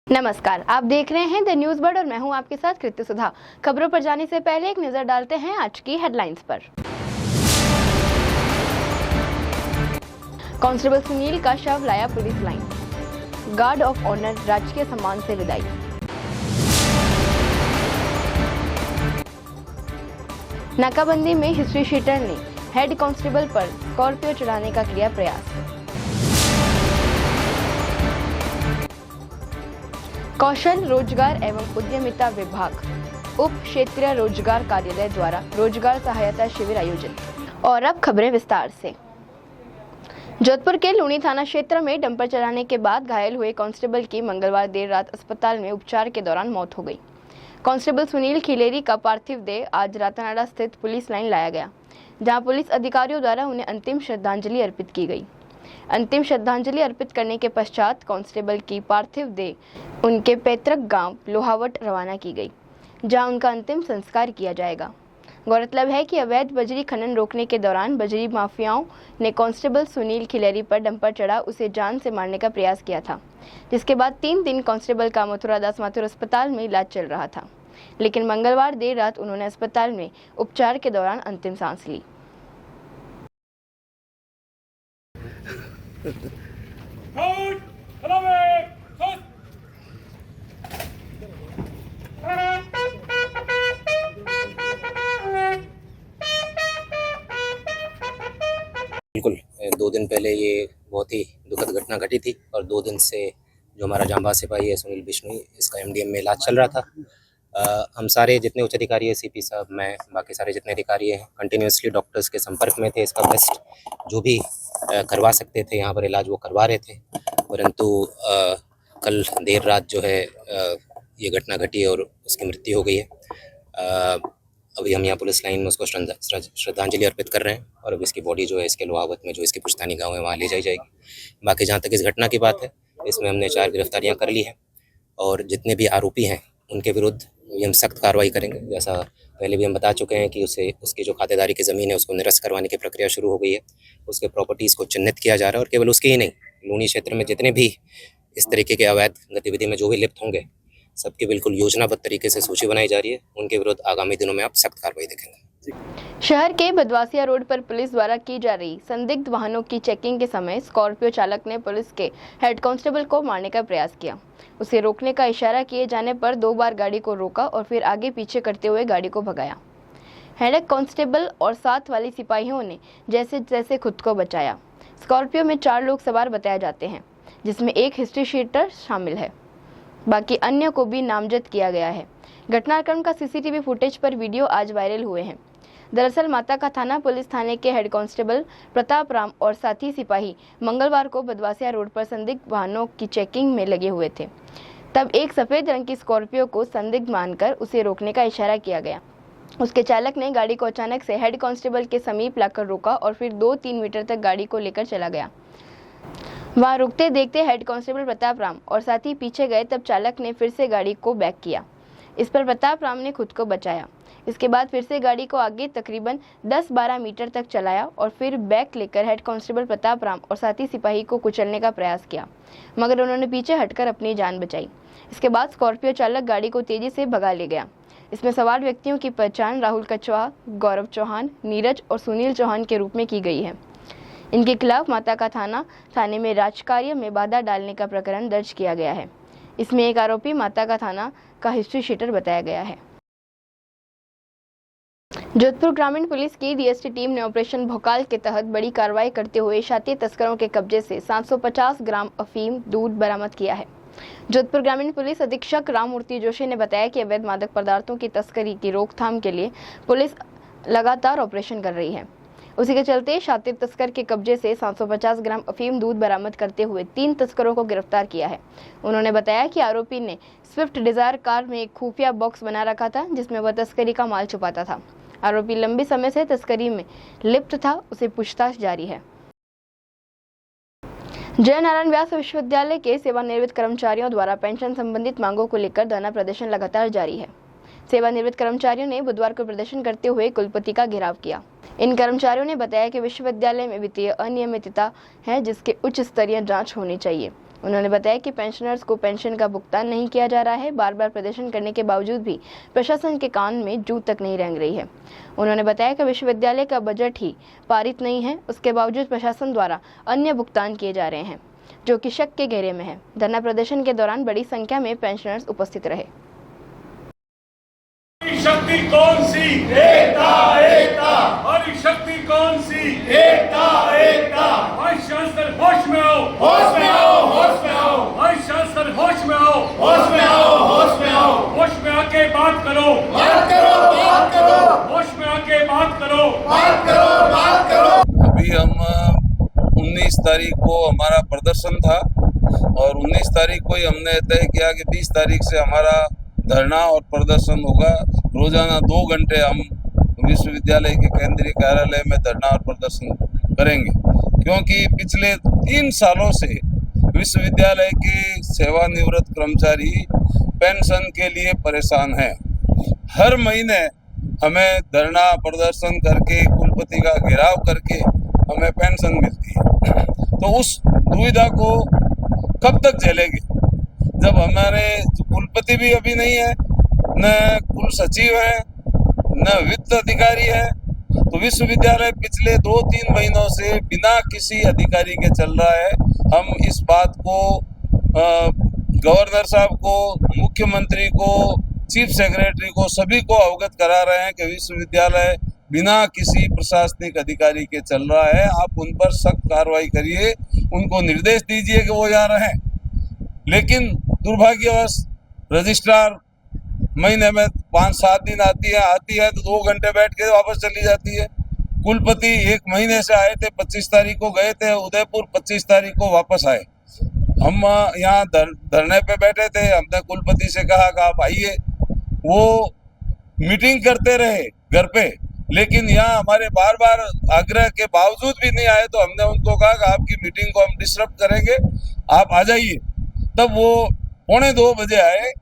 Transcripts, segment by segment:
नमस्कार, आप देख रहे हैं द न्यूज बर्ड और मैं हूं आपके साथ कृत्य सुधा। खबरों पर जाने से पहले एक नजर डालते हैं आज की हेडलाइंस पर। कांस्टेबल सुनील का शव लाया police line, guard of honour राजकीय सम्मान से विदाई। नाकाबंदी में हिस्ट्री शीटर ने हेड कांस्टेबल पर स्कॉर्पियो चढ़ाने का किया प्रयास। कौशल रोजगार एवं उद्यमिता विभाग उप क्षेत्रीय रोजगार कार्यालय द्वारा रोजगार सहायता शिविर आयोजित। और अब खबरें विस्तार से। जोधपुर के लूनी थाना क्षेत्र में डंपर चलाने के बाद घायल हुए कांस्टेबल की मंगलवार देर रात अस्पताल में उपचार के दौरान मौत हो गई। कांस्टेबल सुनील खिलेरी का पार्थिव देह आज रातानाडा स्थित पुलिस लाइन लाया गया, जहां पुलिस अधिकारियों द्वारा उन्हें अंतिम श्रद्धांजलि अर्पित की गई। अंतिम श्रद्धांजलि अर्पित करने के पश्चात कांस्टेबल की पार्थिव देह उनके पैतृक गांव लोहावट रवाना की गई, जहां उनका अंतिम संस्कार किया जाएगा। गौरतलब है कि अवैध बजरी खनन रोकने के दौरान बजरी माफियाओं ने कांस्टेबल सुनील खिलेरी पर डंपर चढ़ा उसे जान से मारने का प्रयास किया था, जिसके बाद 3 दिन कांस्टेबल का मथुरा दास माथुर अस्पताल में इलाज चल रहा था, लेकिन मंगलवार देर रात उन्होंने अस्पताल में उपचार के दौरान अंतिम सांस ली। बिल्कुल 2 दिन पहले ये बहुत ही दुखद घटना घटी थी और 2 दिन से जो हमारा जांबाज सिपाही है सुनील बिश्नोई, इसका एमडीएम में इलाज चल रहा था। हम सारे जितने उच्च अधिकारी है, सीपी साहब, मैं, बाकी सारे जितने अधिकारी हैं, कंटिन्यूसली डॉक्टर्स के संपर्क में थे। इसका बेस्ट जो भी करवा सकते थे यहाँ पर इलाज वो करवा रहे थे, परंतु कल देर रात जो है ये घटना घटी और उसकी मृत्यु हो गई है। अभी हम यहाँ पुलिस लाइन में उसको श्रद्धांजलि अर्पित कर रहे हैं और अब इसकी बॉडी जो है इसके लोहावत में जो इसकी पुश्तैनी गांव है वहाँ ले जाई जाएगी। बाकी जहाँ तक इस घटना की बात है, इसमें हमने 4 गिरफ्तारियाँ कर ली हैं और जितने भी आरोपी हैं उनके विरुद्ध भी हम सख्त कार्रवाई करेंगे। जैसा पहले भी हम बता चुके हैं कि उसकी जो खातेदारी की ज़मीन है उसको निरस्त करवाने की प्रक्रिया शुरू हो गई है। उसके प्रॉपर्टीज़ को चिन्हित किया जा रहा है और केवल उसके ही नहीं, लूनी क्षेत्र में जितने भी इस तरीके के अवैध गतिविधि में जो भी लिप्त होंगे सबकी बिल्कुल योजनाबद्ध तरीके से सूची बनाई जा रही है। उनके विरुद्ध आगामी दिनों में आप सख्त कार्रवाई देखेंगे। शहर के बदवासिया रोड पर पुलिस द्वारा की जा रही संदिग्ध वाहनों की चेकिंग के समय स्कॉर्पियो चालक ने पुलिस के हेड कांस्टेबल को मारने का प्रयास किया। उसे रोकने का इशारा किए जाने पर 2 बार गाड़ी को रोका और फिर आगे पीछे करते हुए गाड़ी को भगाया। हेड कांस्टेबल और साथ वाले सिपाहियों ने जैसे जैसे खुद को बचाया। स्कॉर्पियो में 4 लोग सवार बताए जाते हैं, जिसमें एक हिस्ट्री शीटर शामिल है। बाकी अन्य को भी नामजद किया गया है। घटनाक्रम का सीसीटीवी फुटेज पर वीडियो आज वायरल हुए हैं। दरअसल माता का थाना पुलिस थाने के हेड कांस्टेबल प्रताप राम और साथी सिपाही मंगलवार को बदवासिया रोड पर संदिग्ध वाहनों की चेकिंग में लगे हुए थे। तब एक सफेद रंग की स्कॉर्पियो को संदिग्ध मानकर उसे रोकने का इशारा किया गया। उसके चालक ने गाड़ी को अचानक से हेड कांस्टेबल के समीप लाकर रोका और फिर 2-3 मीटर तक गाड़ी को लेकर चला गया। वहां रुकते देखते हेड कांस्टेबल प्रताप राम और साथी पीछे गए, तब चालक ने फिर से गाड़ी को बैक किया। इस पर प्रताप राम ने खुद को बचाया। इसके बाद फिर से गाड़ी को आगे तकरीबन 10-12 मीटर तक चलाया और फिर बैक लेकर हेड कांस्टेबल प्रताप राम और साथी सिपाही को कुचलने का प्रयास किया, मगर उन्होंने पीछे हटकर अपनी जान बचाई। इसके बाद स्कॉर्पियो चालक गाड़ी को तेजी से भगा ले गया। इसमें सवार व्यक्तियों की पहचान राहुल कछवाहा, गौरव चौहान, नीरज और सुनील चौहान के रूप में की गई है। इनके खिलाफ माता का थाने में राजकार्य में बाधा डालने का प्रकरण दर्ज किया गया है। इसमें एक आरोपी माता का थाना का हिस्ट्री शीटर बताया गया है। जोधपुर ग्रामीण पुलिस की डीएसटी टीम ने ऑपरेशन भोकाल के तहत बड़ी कार्रवाई करते हुए शातिर तस्करों के कब्जे से 750 ग्राम अफीम दूध बरामद किया है। जोधपुर ग्रामीण पुलिस अधीक्षक राममूर्ति जोशी ने बताया कि अवैध मादक पदार्थों की तस्करी की रोकथाम के लिए पुलिस लगातार ऑपरेशन कर रही है। उसी के चलते शातिर तस्कर के कब्जे से 750 ग्राम अफीम दूध बरामद करते हुए 3 तस्करों को गिरफ्तार किया है। उन्होंने बताया कि आरोपी ने स्विफ्ट डिजायर कार में एक खुफिया बॉक्स बना रखा था, जिसमें वह तस्करी का माल छुपाता था। आरोपी लंबे समय से तस्करी में लिप्त था, उसे पूछताछ जारी है। जयनारायण व्यास विश्वविद्यालय के सेवानिवृत्त कर्मचारियों द्वारा पेंशन संबंधित मांगों को लेकर धरना प्रदर्शन लगातार जारी है। सेवानिवृत्त कर्मचारियों ने बुधवार को प्रदर्शन करते हुए कुलपति का घेराव किया। इन कर्मचारियों ने बताया कि विश्वविद्यालय में वित्तीय अनियमितता है, जिसके उच्च स्तरीय जांच होनी चाहिए। उन्होंने बताया कि पेंशनर्स को पेंशन का भुगतान नहीं किया जा रहा है। बार बार प्रदर्शन करने के बावजूद भी प्रशासन के कान में जू तक नहीं रेंग रही है। उन्होंने बताया कि विश्वविद्यालय का बजट ही पारित नहीं है, उसके बावजूद प्रशासन द्वारा अन्य भुगतान किए जा रहे हैं, जो कि शक के घेरे में है। धरना प्रदर्शन के दौरान बड़ी संख्या में पेंशनर्स उपस्थित रहे। शक्ति कौन सी? एकता एकता। हमारी शक्ति कौन सी? एकता एकता। वाइस चांसलर होश में आओ, होश में आओ, होश में आओ। वाइस चांसलर होश में आओ, होश में आओ, होश में आओ। होश में आके बात करो, बात करो, बात करो। होश में आके बात करो, बात करो, बात करो। अभी हम 19 तारीख को हमारा प्रदर्शन था और 19 तारीख को ही हमने तय किया कि 20 तारीख से हमारा धरना और प्रदर्शन होगा। रोजाना 2 घंटे हम विश्वविद्यालय के केंद्रीय कार्यालय में धरना और प्रदर्शन करेंगे, क्योंकि पिछले 3 सालों से विश्वविद्यालय के सेवानिवृत्त कर्मचारी पेंशन के लिए परेशान हैं। हर महीने हमें धरना प्रदर्शन करके कुलपति का घेराव करके हमें पेंशन मिलती है। तो उस दुविधा को कब तक झेलेंगे, जब हमारे कुलपति भी अभी नहीं है, न कुल सचिव है, न वित्त अधिकारी है। तो विश्वविद्यालय पिछले 2-3 महीनों से बिना किसी अधिकारी के चल रहा है। हम इस बात को गवर्नर साहब को, मुख्यमंत्री को, चीफ सेक्रेटरी को, सभी को अवगत करा रहे हैं कि विश्वविद्यालय बिना किसी प्रशासनिक अधिकारी के चल रहा है। आप उन पर सख्त कार्रवाई करिए, उनको निर्देश दीजिए कि वो यहाँ रहें। लेकिन दुर्भाग्यवश रजिस्ट्रार महीने में 5-7 दिन आती है तो 2 घंटे बैठ के वापस चली जाती है। कुलपति 1 महीने से आए थे, 25 तारीख को गए थे उदयपुर, 25 तारीख को वापस आए। हम यहाँ धरने पे बैठे थे, हमने कुलपति से कहा कि आप आइए। वो मीटिंग करते रहे घर पे, लेकिन यहाँ हमारे बार बार आग्रह के बावजूद भी नहीं आए। तो हमने उनको कहा कि आपकी मीटिंग को हम डिस्टर्ब करेंगे, आप आ जाइए। तब वो 1:45 बजे आए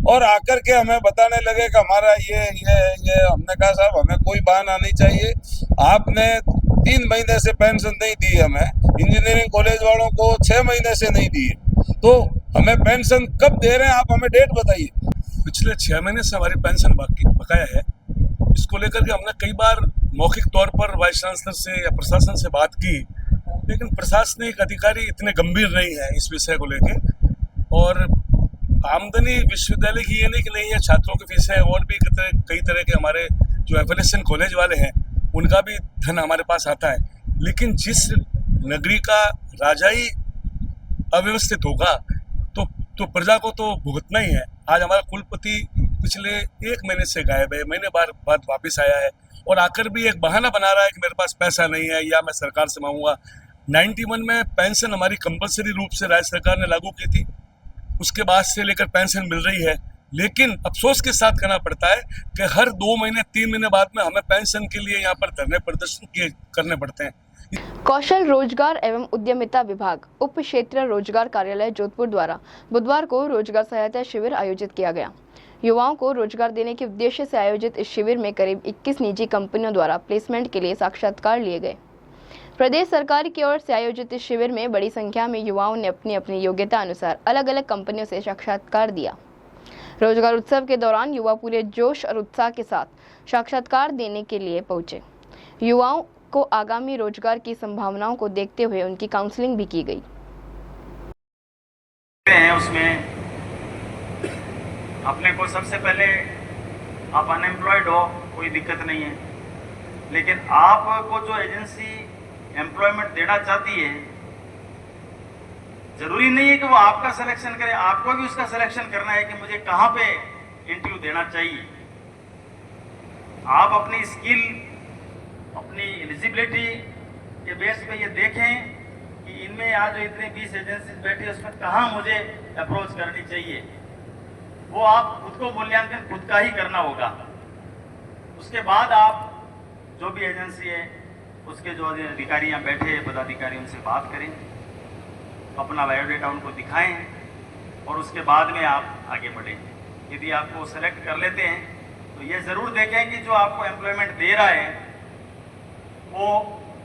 और आकर के हमें बताने लगे कि हमारा ये हमने कहा साहब हमें कोई बहाना नहीं चाहिए, आपने 3 महीने से पेंशन नहीं दी हमें, इंजीनियरिंग कॉलेज वालों को 6 महीने से नहीं दी, तो हमें पेंशन कब दे रहे हैं, आप हमें डेट बताइए। पिछले 6 महीने से हमारी पेंशन बकाया है। इसको लेकर के हमने कई बार मौखिक तौर पर वाइस चांसलर से या प्रशासन से बात की, लेकिन प्रशासनिक अधिकारी इतने गंभीर नहीं है इस विषय को लेके। और आमदनी विश्वविद्यालय की ये नहीं है, छात्रों की फीस है और भी कई तरह के हमारे जो एफिलिएशन कॉलेज वाले हैं उनका भी धन हमारे पास आता है। लेकिन जिस नगरी का राजा ही अव्यवस्थित होगा तो प्रजा को तो भुगतना ही है। आज हमारा कुलपति पिछले 1 महीने से गायब है, महीने बाद वापस आया है और आकर भी एक बहाना बना रहा है कि मेरे पास पैसा नहीं है या मैं सरकार से मांगूंगा। 91 में पेंशन हमारी कंपलसरी रूप से राज्य सरकार ने लागू की थी, उसके बाद से लेकर पेंशन मिल रही है। लेकिन अफसोस के साथ कहना पड़ता है कि हर 2 महीने 3 महीने बाद में हमें पेंशन के लिए यहाँ पर धरने प्रदर्शन करने पड़ते हैं। कौशल रोजगार एवं उद्यमिता विभाग उप क्षेत्रीय रोजगार कार्यालय जोधपुर द्वारा बुधवार को रोजगार सहायता शिविर आयोजित किया गया। युवाओं को रोजगार देने के उद्देश्य से आयोजित इस शिविर में करीब 21 निजी कंपनियों द्वारा प्लेसमेंट के लिए साक्षात्कार लिए गए। प्रदेश सरकार की ओर से आयोजित इस शिविर में बड़ी संख्या में युवाओं ने अपनी अपनी योग्यता अनुसार अलग अलग कंपनियों से साक्षात्कार दिया। रोजगार उत्सव के दौरान युवा पूरे जोश और उत्साह के साथ साक्षात्कार देने के लिए पहुंचे। युवाओं को आगामी रोजगार की संभावनाओं को देखते हुए उनकी काउंसलिंग भी की गई। उसमें अपने को सबसे पहले आप अनएम्प्लॉयड हो, कोई दिक्कत नहीं है, लेकिन आपको जो एजेंसी एम्प्लॉयमेंट देना चाहती है, जरूरी नहीं है कि वो आपका सिलेक्शन करे, आपको भी उसका सिलेक्शन करना है कि मुझे कहाँ पे इंटरव्यू देना चाहिए। आप अपनी स्किल, अपनी एलिजिबिलिटी के बेस पे ये देखें कि इनमें आज जो इतने 20 एजेंसीज बैठी है उसमें कहाँ मुझे अप्रोच करनी चाहिए। वो आप खुद को मूल्यांकन खुद का ही करना होगा। उसके बाद आप जो भी एजेंसी है उसके जो अधिकारी यहाँ बैठे हैं, पदाधिकारी, उनसे बात करें, अपना बायोडेटा उनको दिखाएं और उसके बाद में आप आगे बढ़ें। यदि आपको सेलेक्ट कर लेते हैं तो ये ज़रूर देखें कि जो आपको एम्प्लॉयमेंट दे रहा है वो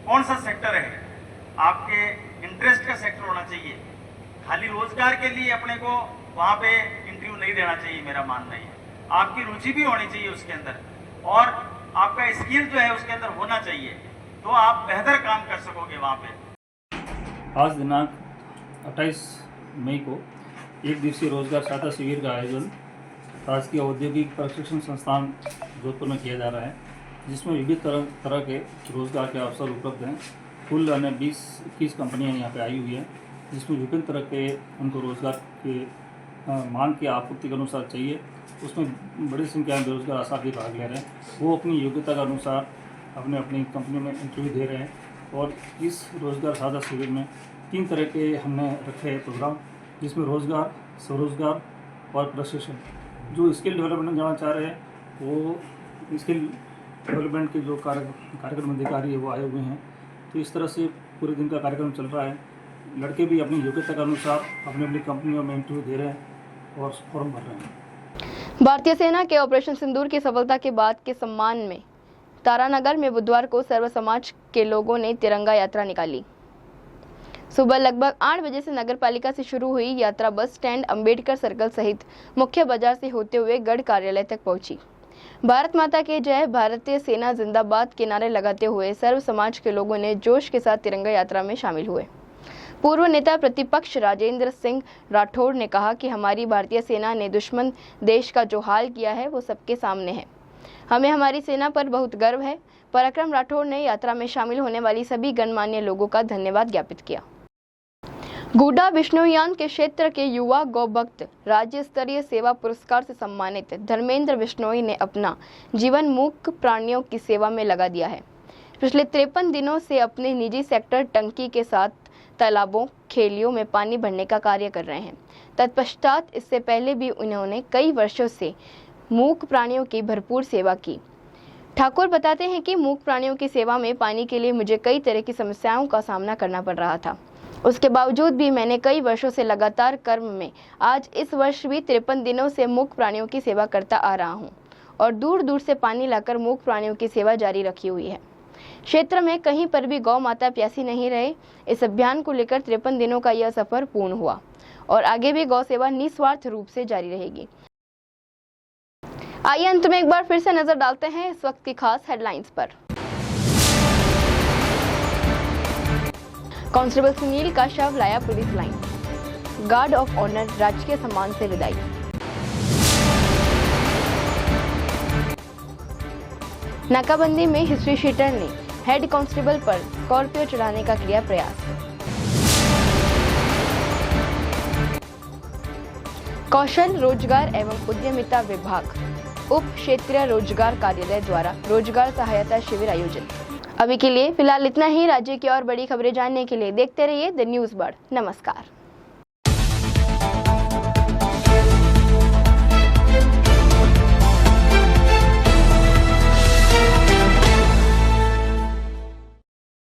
कौन सा सेक्टर है, आपके इंटरेस्ट का सेक्टर होना चाहिए। खाली रोजगार के लिए अपने को वहाँ पे इंटरव्यू नहीं देना चाहिए, मेरा मानना है। आपकी रुचि भी होनी चाहिए उसके अंदर और आपका स्किल जो है उसके अंदर होना चाहिए, तो आप बेहतर काम कर सकोगे वहाँ पे। आज दिनांक 28 मई को एक दिवसीय रोजगार सहायता शिविर का आयोजन राजकीय औद्योगिक प्रशिक्षण संस्थान जोधपुर में किया जा रहा है, जिसमें विभिन्न तरह के रोजगार के अवसर उपलब्ध हैं। कुल 20-21 कंपनियां यहाँ पे आई हुई हैं, जिसमें विभिन्न तरह के उनको रोजगार के मांग की आपूर्ति के अनुसार चाहिए। उसमें बड़ी संख्या में बेरोजगार छात्र भाग ले रहे हैं। वो अपनी योग्यता के अनुसार अपने अपनी कंपनियों में इंटरव्यू दे रहे हैं। और इस रोजगार सहायता शिविर में 3 तरह के हमने रखे हैं प्रोग्राम, जिसमें रोजगार, स्वरोजगार और प्रशिक्षण। जो स्किल डेवलपमेंट जाना चाह रहे हैं वो स्किल डेवलपमेंट के जो कार्यक्रम अधिकारी है वो आए हुए हैं। तो इस तरह से पूरे दिन का कार्यक्रम चल रहा है। लड़के भी अपनी योग्यता के अनुसार अपनी अपनी कंपनियों में इंटरव्यू दे रहे हैं और फॉर्म भर रहे हैं। भारतीय सेना के ऑपरेशन सिंदूर की सफलता के बाद के सम्मान में तारानगर में बुधवार को सर्व समाज के लोगों ने तिरंगा यात्रा निकाली। सुबह लगभग 8 बजे से नगरपालिका से शुरू हुई यात्रा बस स्टैंड, अंबेडकर सर्कल सहित मुख्य बाजार से होते हुए गढ़ कार्यालय तक पहुंची। भारत माता की जय, भारतीय सेना जिंदाबाद के नारे लगाते हुए सर्व समाज के लोगों ने जोश के साथ तिरंगा यात्रा में शामिल हुए। पूर्व नेता प्रतिपक्ष राजेंद्र सिंह राठौड़ ने कहा कि हमारी भारतीय सेना ने दुश्मन देश का जो हाल किया है वो सबके सामने है। हमें हमारी सेना पर बहुत गर्व है। पराक्रम राठौड़ ने यात्रा में शामिल होने वाली सभी गणमान्य लोगों का धन्यवाद ज्ञापित किया। गूडा विष्णुयान के क्षेत्र के युवा गौ भक्त राज्य स्तरीय सेवा पुरस्कार से सम्मानित धर्मेंद्र बिश्नोई ने अपना जीवन मूक प्राणियों की सेवा में लगा दिया है। पिछले 53 दिनों से अपने निजी सेक्टर टंकी के साथ तालाबों, खेलियों में पानी भरने का कार्य कर रहे हैं। तत्पश्चात इससे पहले भी उन्होंने कई वर्षों से मूक प्राणियों की भरपूर सेवा की। ठाकुर बताते हैं कि मूक प्राणियों की सेवा में पानी के लिए मुझे कई तरह की समस्याओं का सामना करना पड़ रहा था। उसके बावजूद भी मैंने कई वर्षों से लगातार कर्म में आज इस वर्ष भी 53 दिनों से मूक प्राणियों की सेवा करता आ रहा हूं और दूर दूर से पानी लाकर मूक प्राणियों की सेवा जारी रखी हुई है। क्षेत्र में कहीं पर भी गौ माता प्यासी नहीं रहे। इस अभियान को लेकर 53 दिनों का यह सफर पूर्ण हुआ और आगे भी गौ सेवा निस्वार्थ रूप से जारी रहेगी। आइए अंत में एक बार फिर से नजर डालते हैं इस वक्त की खास हेडलाइंस पर। कांस्टेबल सुनील का शव लाया police line, guard of honour राजकीय सम्मान से विदाई। नाकाबंदी में हिस्ट्री शीटर ने हेड कांस्टेबल पर स्कॉर्पियो चढ़ाने का किया प्रयास। कौशल रोजगार एवं उद्यमिता विभाग उप क्षेत्रीय रोजगार कार्यालय द्वारा रोजगार सहायता शिविर आयोजित। अभी के लिए फिलहाल इतना ही। राज्य की और बड़ी खबरें जानने के लिए देखते रहिए द न्यूज़ बर्ड। नमस्कार।